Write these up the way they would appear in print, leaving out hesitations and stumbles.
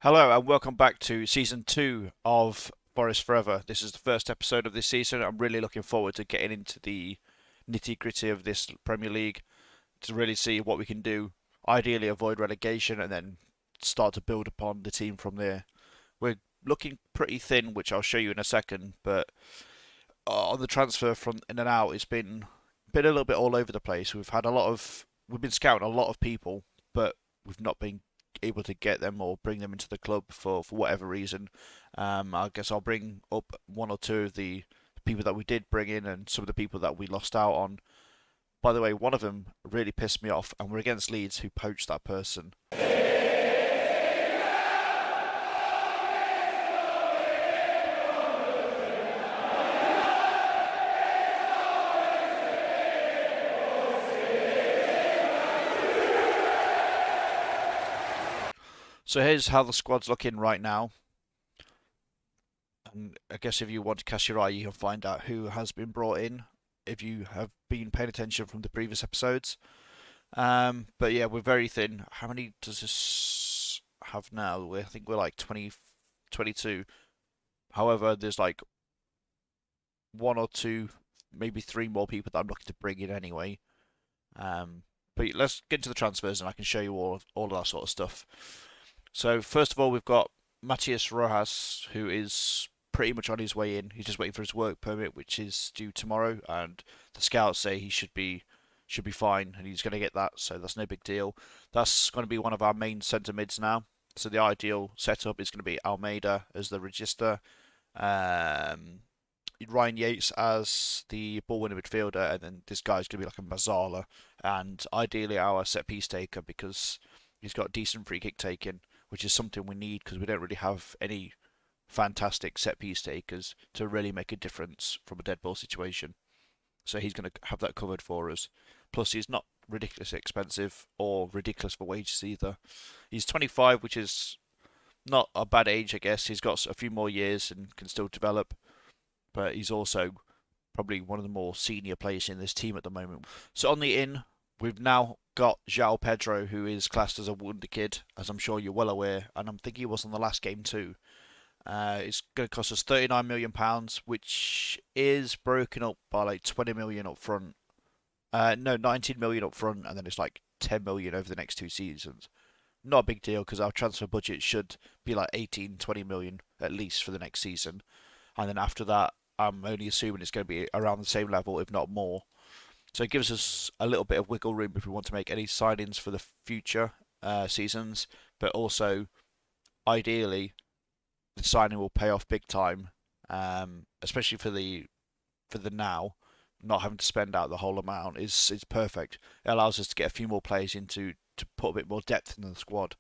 Hello and welcome back to season 2 of Forest Forever. This is the first episode of this season. I'm really looking forward to getting into the nitty-gritty of this Premier League to really see what we can do. Ideally avoid relegation and then start to build upon the team from there. We're looking pretty thin, which I'll show you in a second, but on the transfer front in and out, it's been a little bit all over the place. We've been scouting a lot of people, but we've not been able to get them or bring them into the club for whatever reason. I guess I'll bring up one or two of the people that we did bring in and some of the people that we lost out on. By the way, one of them really pissed me off, and we're against Leeds, who poached that person. So here's how the squad's looking right now. And I guess if you want to cast your eye, you can find out who has been brought in if you have been paying attention from the previous episodes. But yeah, we're very thin. How many does this have now? I think we're like 20, 22. However, there's like one or two, maybe three more people that I'm looking to bring in anyway. But let's get into the transfers and I can show you all of that sort of stuff. So first of all, we've got Matias Rojas, who is pretty much on his way in. He's just waiting for his work permit, which is due tomorrow, and the scouts say he should be fine, and he's going to get that, so that's no big deal. That's going to be one of our main centre mids now. So the ideal setup is going to be Almeida as the register, um, Ryan Yates as the ball winner midfielder, and then this guy's going to be like a Mazzala, and ideally our set piece taker because he's got decent free kick taking, which is something we need because we don't really have any fantastic set piece takers to really make a difference from a dead ball situation. So he's going to have that covered for us. Plus, he's not ridiculously expensive or ridiculous for wages either. He's 25, which is not a bad age, I guess. He's got a few more years and can still develop, but he's also probably one of the more senior players in this team at the moment. So on the in, we've now got João Pedro, who is classed as a wonder kid, as I'm sure you're well aware, and I'm thinking he was on the last game too. It's going to cost us £39 million, which is broken up by like 20 million up front. No, 19 million up front, and then it's like 10 million over the next two seasons. Not a big deal because our transfer budget should be like 18, 20 million at least for the next season. And then after that, I'm only assuming it's going to be around the same level, if not more. So it gives us a little bit of wiggle room if we want to make any signings for the future seasons, but also ideally the signing will pay off big time, especially for the now. Not having to spend out the whole amount is perfect. It allows us to get a few more players into to put a bit more depth in the squad.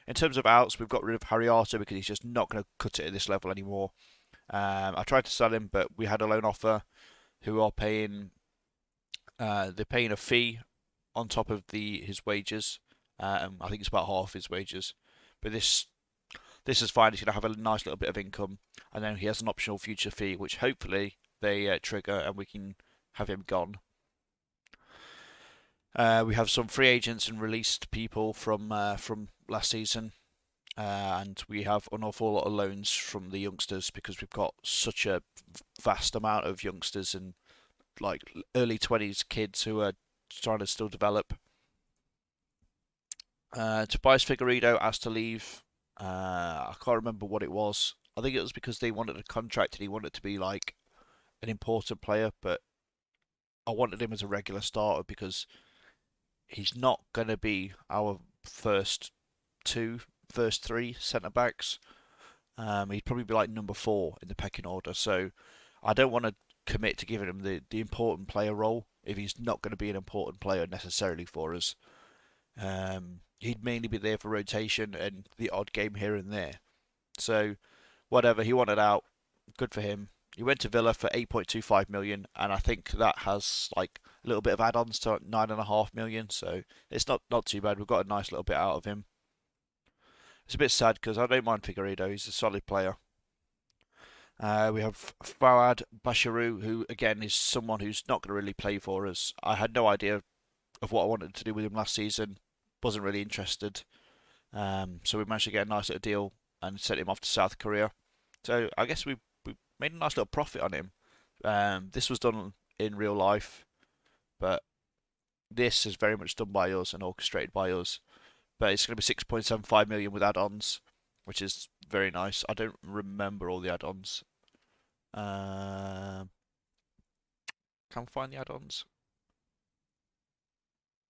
In terms of outs, we've got rid of Harriata because he's just not going to cut it at this level anymore. I tried to sell him, but we had a loan offer who are paying they're paying a fee on top of his wages. I think it's about half his wages, but this is fine. He's going to have a nice little bit of income, and then he has an optional future fee, which hopefully they trigger, and we can have him gone. We have some free agents and released people from last season, and we have an awful lot of loans from the youngsters because we've got such a vast amount of youngsters and like early 20s kids who are trying to still develop. Tobias Figo asked to leave. I can't remember what it was. I think it was because they wanted a contract and he wanted to be like an important player, but I wanted him as a regular starter because he's not going to be our first three centre backs. He'd probably be like number 4 in the pecking order. So I don't want to commit to giving him the important player role if he's not going to be an important player necessarily for us. He'd mainly be there for rotation and the odd game here and there. So whatever, he wanted out. Good for him. He went to Villa for 8.25 million, and I think that has like a little bit of add-ons to 9.5 million. So it's not too bad. We've got a nice little bit out of him. It's a bit sad because I don't mind Figueiredo. He's a solid player. We have Fakad Basham, who again is someone who's not going to really play for us. I had no idea of what I wanted to do with him last season. Wasn't really interested. So we managed to get a nice little deal and sent him off to South Korea. So I guess we made a nice little profit on him. This was done in real life, but this is very much done by us and orchestrated by us. But it's going to be 6.75 million with add-ons, which is very nice. I don't remember all the add-ons. Can I find the add-ons?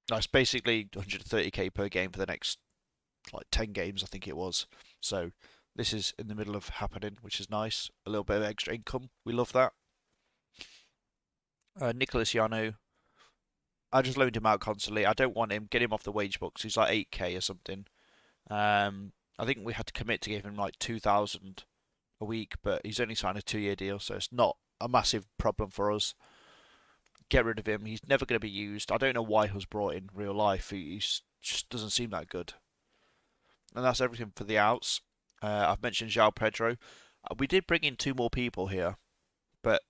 No, it's basically 130k per game for the next like 10 games, I think it was. So this is in the middle of happening, which is nice. A little bit of extra income. We love that. Nicholas Yano, I just loaned him out constantly. I don't want him. Get him off the wage books. He's like 8k or something. I think we had to commit to give him like 2,000 a week, but he's only signed a 2-year deal, so it's not a massive problem for us. Get rid of him. He's never going to be used. I don't know why he was brought in real life. He just doesn't seem that good. And that's everything for the outs. I've mentioned João Pedro. We did bring in 2 more people here, but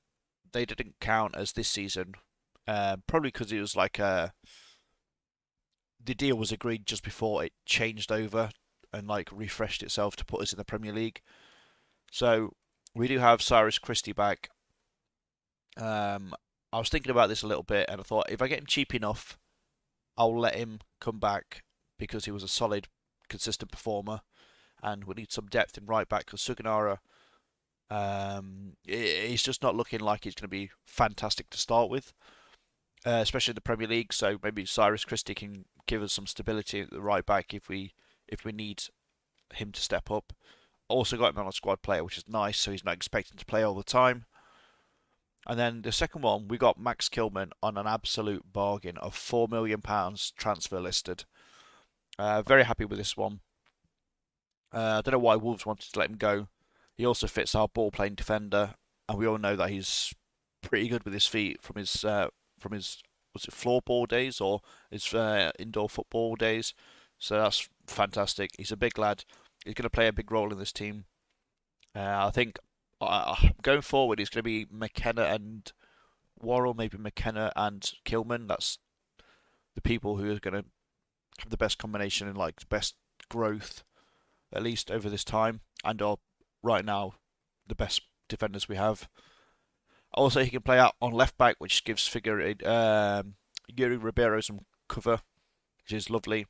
they didn't count as this season. Probably because it was like the deal was agreed just before it changed over and like refreshed itself to put us in the Premier League. So we do have Cyrus Christie back. I was thinking about this a little bit, and I thought if I get him cheap enough, I'll let him come back because he was a solid, consistent performer, and we need some depth in right back because Suganara, he's just not looking like he's going to be fantastic to start with, especially in the Premier League. So maybe Cyrus Christie can give us some stability at the right back if we need him to step up. Also got him on a squad player, which is nice, so he's not expecting to play all the time. And then the second one, we got Max Kilman on an absolute bargain of £4 million transfer listed. Very happy with this one. I don't know why Wolves wanted to let him go. He also fits our ball-playing defender, and we all know that he's pretty good with his feet from his was it floorball days or his indoor football days. So that's fantastic. He's a big lad. He's going to play a big role in this team. I think going forward, it's going to be McKenna and Worrell, maybe McKenna and Kilman. That's the people who are going to have the best combination and like the best growth, at least over this time, and are right now the best defenders we have. Also, he can play out on left back, which gives Yuri Ribeiro some cover, which is lovely.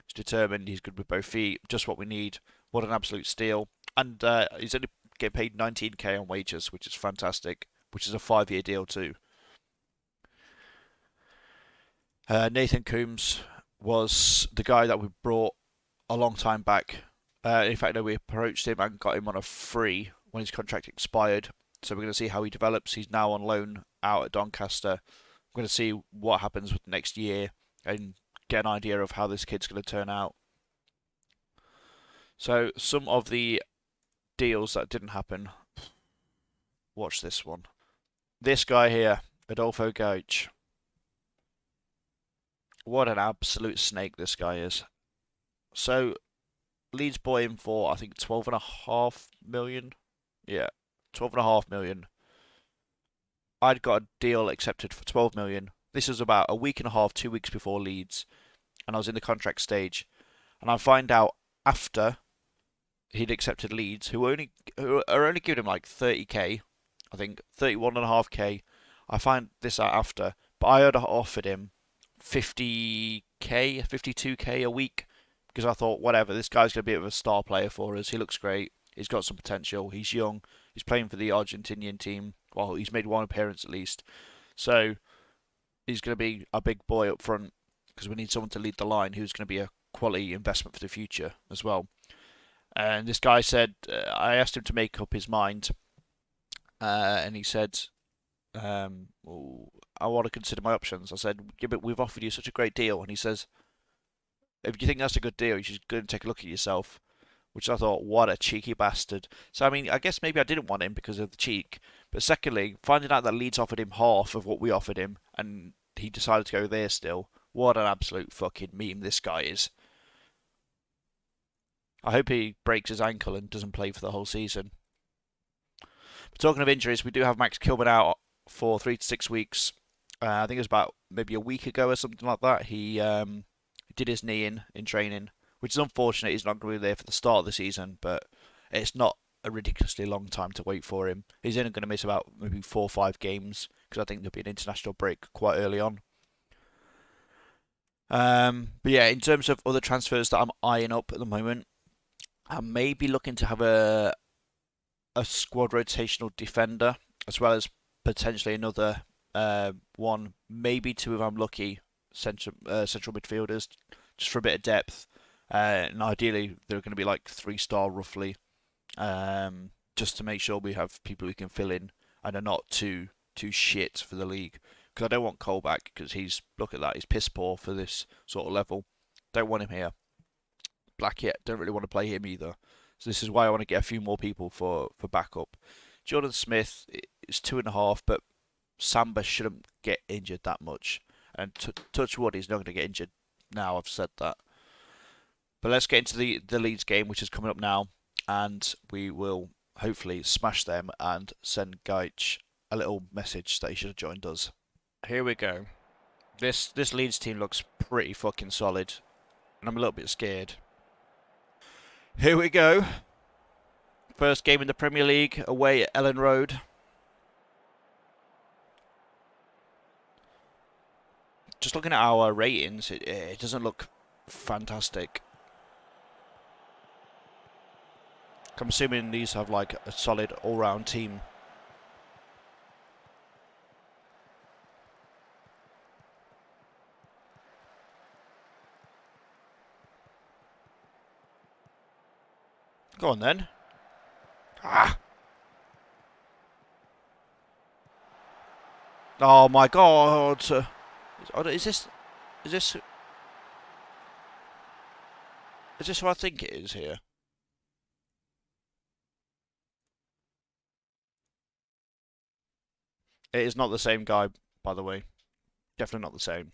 He's determined. He's good with both feet. Just what we need. What an absolute steal. And he's only getting paid 19k on wages, which is fantastic. Which is a 5-year deal too. Nathan Coombs was the guy that we brought a long time back. In fact, no, we approached him and got him on a free when his contract expired. So we're going to see how he develops. He's now on loan out at Doncaster. We're going to see what happens with next year and get an idea of how this kid's going to turn out. So some of the deals that didn't happen. Watch this one. This guy here, Adolfo Gaich. What an absolute snake this guy is. So Leeds bought him for I think 12.5 million. Yeah, 12.5 million. I'd got a deal accepted for 12 million. This was about a week and a half, 2 weeks before Leeds, and I was in the contract stage. And I find out after he'd accepted Leeds, who are only giving him like 30k, I think 31.5k. I find this out after, but I had offered him 50k, 52k a week because I thought, whatever, this guy's going to be a bit of a star player for us. He looks great. He's got some potential. He's young. He's playing for the Argentinian team. Well, he's made one appearance at least. So he's going to be a big boy up front because we need someone to lead the line who's going to be a quality investment for the future as well. And this guy said, I asked him to make up his mind, and he said, I want to consider my options. I said, yeah, but we've offered you such a great deal. And he says, if you think that's a good deal, you should go and take a look at yourself. Which I thought, what a cheeky bastard. So, I mean, I guess maybe I didn't want him because of the cheek. But secondly, finding out that Leeds offered him half of what we offered him, and he decided to go there still. What an absolute fucking meme this guy is. I hope he breaks his ankle and doesn't play for the whole season. But talking of injuries, we do have Max Kilman out for 3 to 6 weeks. I think it was about maybe a week ago or something like that. He did his knee in training, which is unfortunate. He's not going to be there for the start of the season, but it's not a ridiculously long time to wait for him. He's only going to miss about maybe 4 or 5 games because I think there'll be an international break quite early on. But yeah, in terms of other transfers that I'm eyeing up at the moment, I may be looking to have a squad rotational defender as well as potentially another one, maybe two if I'm lucky, central midfielders, just for a bit of depth. And ideally, they're going to be like 3-star roughly, just to make sure we have people who can fill in and are not too shit for the league. Because I don't want Cole back because look at that, he's piss poor for this sort of level. Don't want him here. Blackett, don't really want to play him either. So this is why I want to get a few more people for backup. Jordan Smith is 2.5, but Samba shouldn't get injured that much. And touch wood, he's not going to get injured now, I've said that. But let's get into the Leeds game, which is coming up now. And we will hopefully smash them and send Gaich a little message that he should have joined us. Here we go. This Leeds team looks pretty fucking solid. And I'm a little bit scared. Here we go. First game in the Premier League away at Ellen Road. Just looking at our ratings, it doesn't look fantastic. I'm assuming these have like a solid all-round team. Go on then. Ah! Oh my god! Is this who I think it is here? It is not the same guy, by the way. Definitely not the same.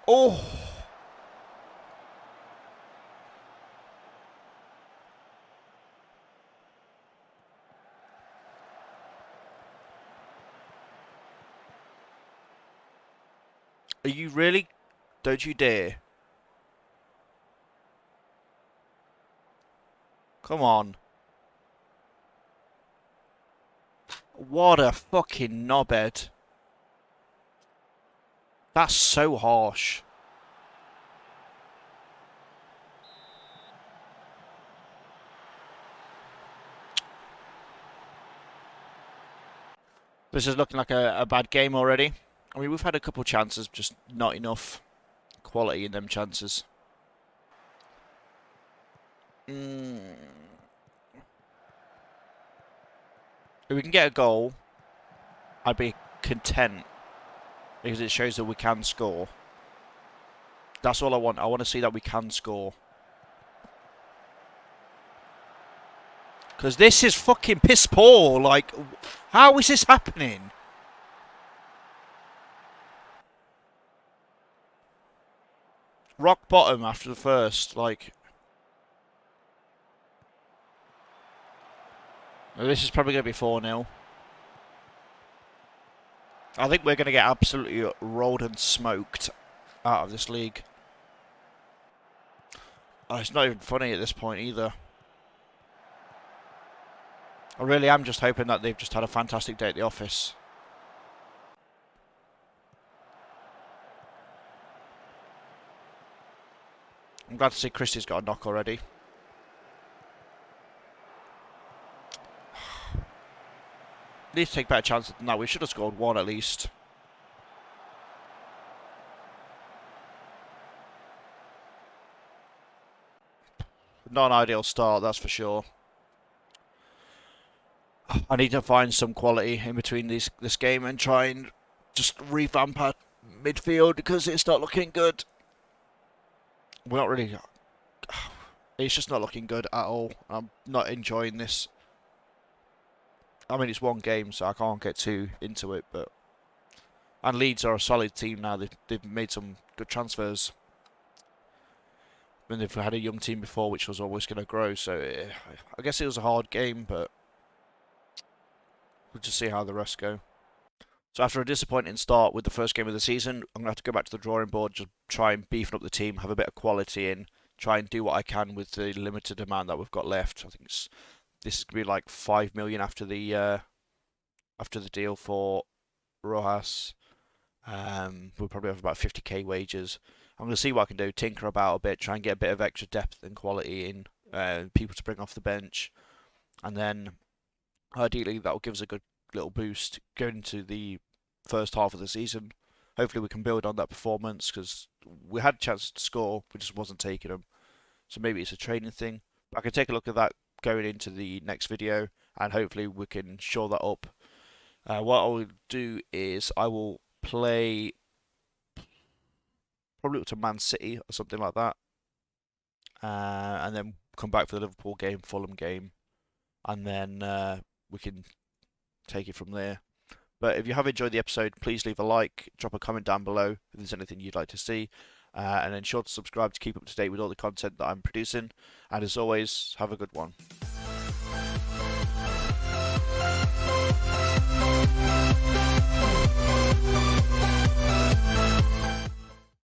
Oh! Are you really? Don't you dare. Come on. What a fucking knobhead. That's so harsh. This is looking like a bad game already. I mean, we've had a couple chances, just not enough quality in them chances. If we can get a goal, I'd be content because it shows that we can score. That's all I want. I want to see that we can score. Because this is fucking piss poor. Like, how is this happening? Rock bottom after the first, like... This is probably going to be 4-0. I think we're going to get absolutely rolled and smoked out of this league. Oh, it's not even funny at this point either. I really am just hoping that they've just had a fantastic day at the office. I'm glad to see Christie's got a knock already. Need to take better chances than that. We should have scored one at least. Not an ideal start, that's for sure. I need to find some quality in between this game and try and just revamp our midfield because it's not looking good. We're not really... It's just not looking good at all. I'm not enjoying this. I mean, it's one game, so I can't get too into it, but... And Leeds are a solid team now. They've made some good transfers. And they've had a young team before, which was always going to grow, so... I guess it was a hard game, but... We'll just see how the rest go. So after a disappointing start with the first game of the season, I'm going to have to go back to the drawing board, just try and beefing up the team, have a bit of quality in, try and do what I can with the limited amount that we've got left. I think this is going to be like 5 million after the deal for Rojas. We'll probably have about 50k wages. I'm going to see what I can do, tinker about a bit, try and get a bit of extra depth and quality in, people to bring off the bench, and then ideally that will give us a good little boost going into the first half of the season. Hopefully we can build on that performance because we had chances to score, we just wasn't taking them. So maybe it's a training thing. I can take a look at that going into the next video, and hopefully we can shore that up. What I will do is I will play probably up to Man City or something like that, and then come back for the Liverpool game, Fulham game, and then we can take it from there. But if you have enjoyed the episode, please leave a like, drop a comment down below if there's anything you'd like to see, and then sure to subscribe to keep up to date with all the content that I'm producing. And as always, have a good one.